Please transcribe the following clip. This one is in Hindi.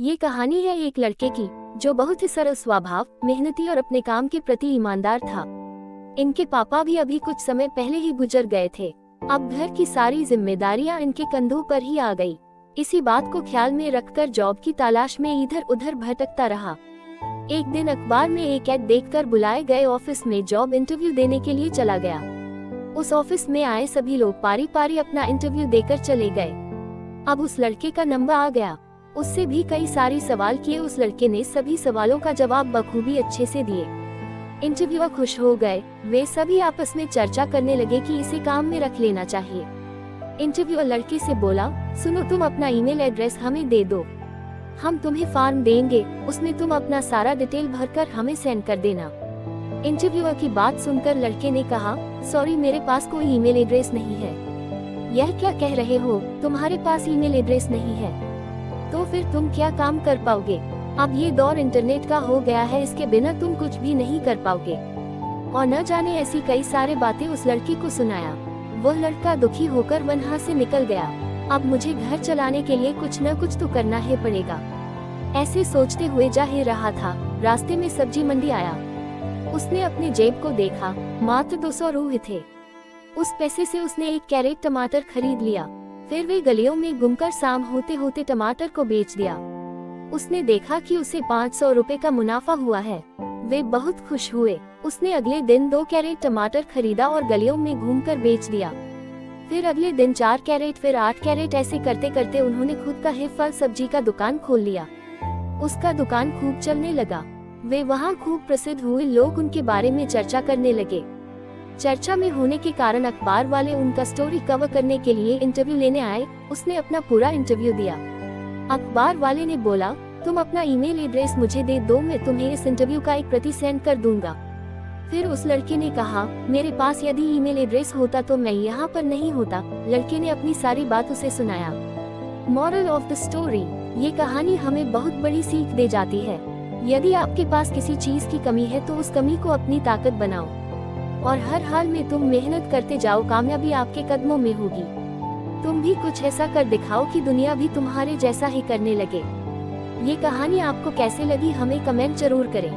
ये कहानी है एक लड़के की जो बहुत ही सरल स्वभाव, मेहनती और अपने काम के प्रति ईमानदार था। इनके पापा भी अभी कुछ समय पहले ही गुजर गए थे। अब घर की सारी जिम्मेदारियां इनके कंधों पर ही आ गई। इसी बात को ख्याल में रखकर जॉब की तलाश में इधर उधर भटकता रहा। एक दिन अखबार में एक ऐड देखकर बुलाए गए ऑफिस में जॉब इंटरव्यू देने के लिए चला गया। उस ऑफिस में आए सभी लोग पारी पारी अपना इंटरव्यू देकर चले गए। अब उस लड़के का नंबर आ गया। उससे भी कई सारे सवाल किए। उस लड़के ने सभी सवालों का जवाब बखूबी अच्छे से दिए। इंटरव्यूअर खुश हो गए। वे सभी आपस में चर्चा करने लगे कि इसे काम में रख लेना चाहिए। इंटरव्यूअर लड़के से बोला, सुनो, तुम अपना ईमेल एड्रेस हमें दे दो, हम तुम्हें फॉर्म देंगे, उसमें तुम अपना सारा डिटेल भरकर हमें सेंड कर देना। इंटरव्यूअर की बात सुनकर लड़के ने कहा, सॉरी, मेरे पास कोई ईमेल एड्रेस नहीं है। यह क्या कह रहे हो, तुम्हारे पास ईमेल एड्रेस नहीं है तो फिर तुम क्या काम कर पाओगे? अब ये दौर इंटरनेट का हो गया है, इसके बिना तुम कुछ भी नहीं कर पाओगे। और न जाने ऐसी कई सारी बातें उस लड़की को सुनाया। वह लड़का दुखी होकर वहाँ से निकल गया। अब मुझे घर चलाने के लिए कुछ न कुछ तो करना ही पड़ेगा, ऐसे सोचते हुए जा ही रहा था। रास्ते में सब्जी मंडी आया। उसने अपने जेब को देखा, मात्र 200 रुपए थे। उस पैसे से उसने 1 कैरेट टमाटर खरीद लिया। फिर वे गलियों में घूमकर शाम होते होते टमाटर को बेच दिया। उसने देखा कि उसे 500 रुपए का मुनाफा हुआ है। वे बहुत खुश हुए। उसने अगले दिन 2 कैरेट टमाटर खरीदा और गलियों में घूमकर बेच दिया। फिर अगले दिन 4 कैरेट, फिर 8 कैरेट, ऐसे करते करते उन्होंने खुद का ही फल सब्जी का दुकान खोल लिया। उसका दुकान खूब चलने लगा। वे वहाँ खूब प्रसिद्ध हुए। लोग उनके बारे में चर्चा करने लगे। चर्चा में होने के कारण अखबार वाले उनका स्टोरी कवर करने के लिए इंटरव्यू लेने आए। उसने अपना पूरा इंटरव्यू दिया। अखबार वाले ने बोला, तुम अपना ईमेल एड्रेस मुझे दे दो, मैं तुम्हें इस इंटरव्यू का एक प्रति सेंड कर दूंगा। फिर उस लड़के ने कहा, मेरे पास यदि ईमेल एड्रेस होता तो मैं यहाँ पर नहीं होता। लड़के ने अपनी सारी बात उसे सुनाया। मॉरल ऑफ द स्टोरी, ये कहानी हमें बहुत बड़ी सीख दे जाती है। यदि आपके पास किसी चीज की कमी है तो उस कमी को अपनी ताकत बनाओ और हर हाल में तुम मेहनत करते जाओ। कामयाबी आपके कदमों में होगी। तुम भी कुछ ऐसा कर दिखाओ कि दुनिया भी तुम्हारे जैसा ही करने लगे। ये कहानी आपको कैसे लगी, हमें कमेंट जरूर करें।